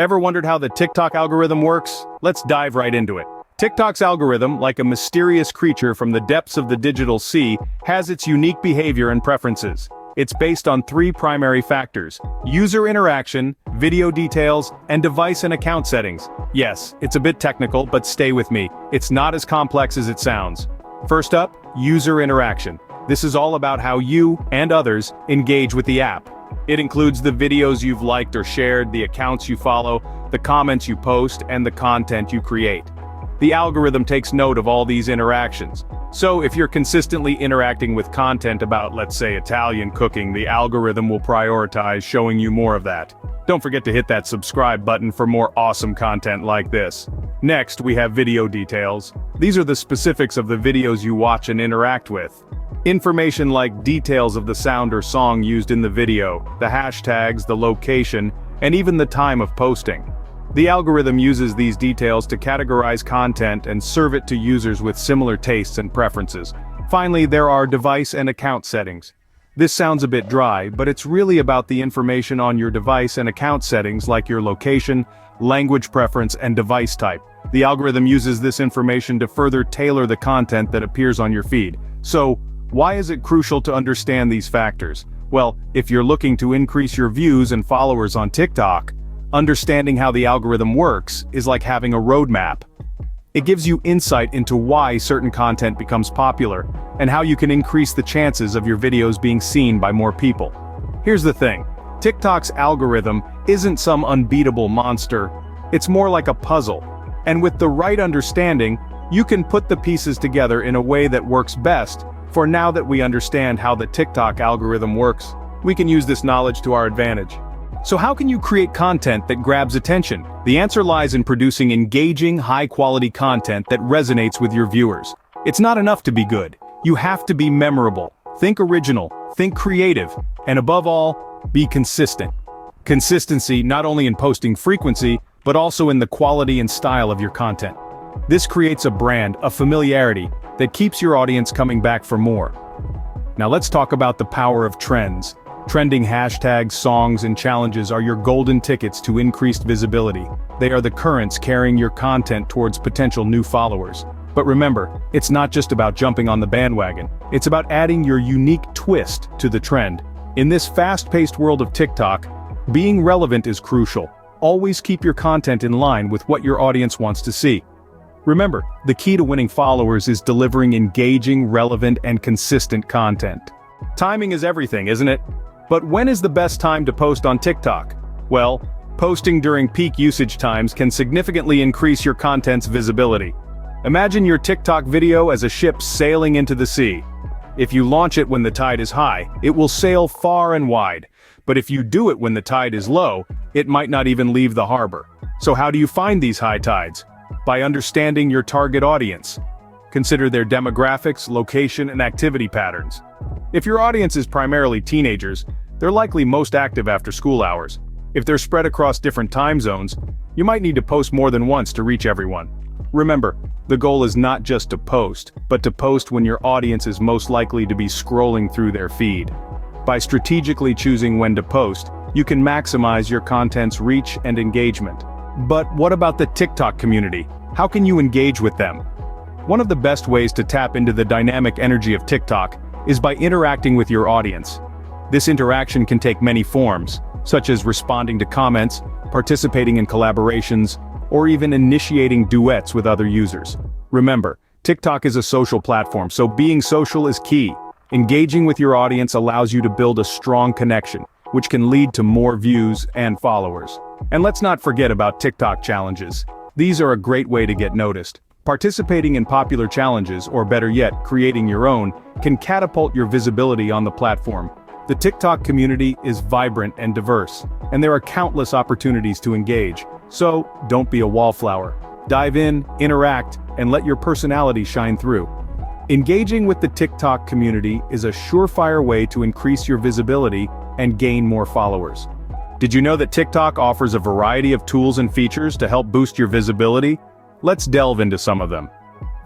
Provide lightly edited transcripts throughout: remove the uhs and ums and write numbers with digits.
Ever wondered how the TikTok algorithm works? Let's dive right into it. TikTok's algorithm, like a mysterious creature from the depths of the digital sea, has its unique behavior and preferences. It's based on three primary factors: user interaction, video details, and device and account settings. Yes, it's a bit technical, but stay with me. It's not as complex as it sounds. First up, user interaction. This is all about how you, and others, engage with the app. It includes the videos you've liked or shared, the accounts you follow, the comments you post, and the content you create. The algorithm takes note of all these interactions. So if you're consistently interacting with content about, let's say, Italian cooking, the algorithm will prioritize showing you more of that. Don't forget to hit that subscribe button for more awesome content like this. Next, we have video details. These are the specifics of the videos you watch and interact with. Information like details of the sound or song used in the video, the hashtags, the location, and even the time of posting. The algorithm uses these details to categorize content and serve it to users with similar tastes and preferences. Finally, there are device and account settings. This sounds a bit dry, but it's really about the information on your device and account settings like your location, language preference, and device type. The algorithm uses this information to further tailor the content that appears on your feed. So, why is it crucial to understand these factors? Well, if you're looking to increase your views and followers on TikTok, understanding how the algorithm works is like having a roadmap. It gives you insight into why certain content becomes popular, and how you can increase the chances of your videos being seen by more people. Here's the thing, TikTok's algorithm isn't some unbeatable monster, it's more like a puzzle. And with the right understanding, you can put the pieces together in a way that works best. For now that we understand how the TikTok algorithm works, we can use this knowledge to our advantage. So how can you create content that grabs attention? The answer lies in producing engaging, high-quality content that resonates with your viewers. It's not enough to be good. You have to be memorable. Think original, think creative, and above all, be consistent. Consistency not only in posting frequency, but also in the quality and style of your content. This creates a brand, a familiarity, that keeps your audience coming back for more. Now let's talk about the power of trends. Trending hashtags, songs, and challenges are your golden tickets to increased visibility. They are the currents carrying your content towards potential new followers. But remember, it's not just about jumping on the bandwagon. It's about adding your unique twist to the trend. In this fast-paced world of TikTok, being relevant is crucial. Always keep your content in line with what your audience wants to see. Remember, the key to winning followers is delivering engaging, relevant, and consistent content. Timing is everything, isn't it? But when is the best time to post on TikTok? Well, posting during peak usage times can significantly increase your content's visibility. Imagine your TikTok video as a ship sailing into the sea. If you launch it when the tide is high, it will sail far and wide. But if you do it when the tide is low, it might not even leave the harbor. So how do you find these high tides? By understanding your target audience. Consider their demographics, location, and activity patterns. If your audience is primarily teenagers, they're likely most active after school hours. If they're spread across different time zones, you might need to post more than once to reach everyone. Remember, the goal is not just to post, but to post when your audience is most likely to be scrolling through their feed. By strategically choosing when to post, you can maximize your content's reach and engagement. But what about the TikTok community? How can you engage with them? One of the best ways to tap into the dynamic energy of TikTok is by interacting with your audience. This interaction can take many forms, such as responding to comments, participating in collaborations, or even initiating duets with other users. Remember, TikTok is a social platform, so being social is key. Engaging with your audience allows you to build a strong connection, which can lead to more views and followers. And let's not forget about TikTok challenges. These are a great way to get noticed. Participating in popular challenges, or better yet, creating your own, can catapult your visibility on the platform. The TikTok community is vibrant and diverse, and there are countless opportunities to engage. So, don't be a wallflower. Dive in, interact, and let your personality shine through. Engaging with the TikTok community is a surefire way to increase your visibility and gain more followers. Did you know that TikTok offers a variety of tools and features to help boost your visibility? Let's delve into some of them.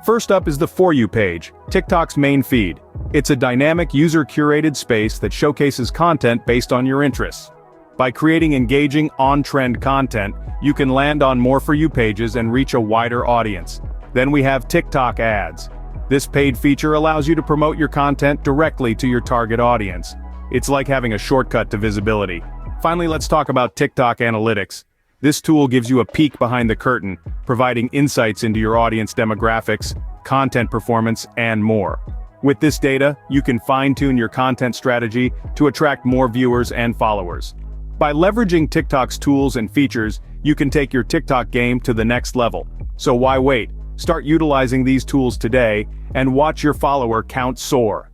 First up is the For You page, TikTok's main feed. It's a dynamic, user-curated space that showcases content based on your interests. By creating engaging, on-trend content, you can land on more For You pages and reach a wider audience. Then we have TikTok ads. This paid feature allows you to promote your content directly to your target audience. It's like having a shortcut to visibility. Finally, let's talk about TikTok Analytics. This tool gives you a peek behind the curtain, providing insights into your audience demographics, content performance, and more. With this data, you can fine-tune your content strategy to attract more viewers and followers. By leveraging TikTok's tools and features, you can take your TikTok game to the next level. So why wait? Start utilizing these tools today and watch your follower count soar.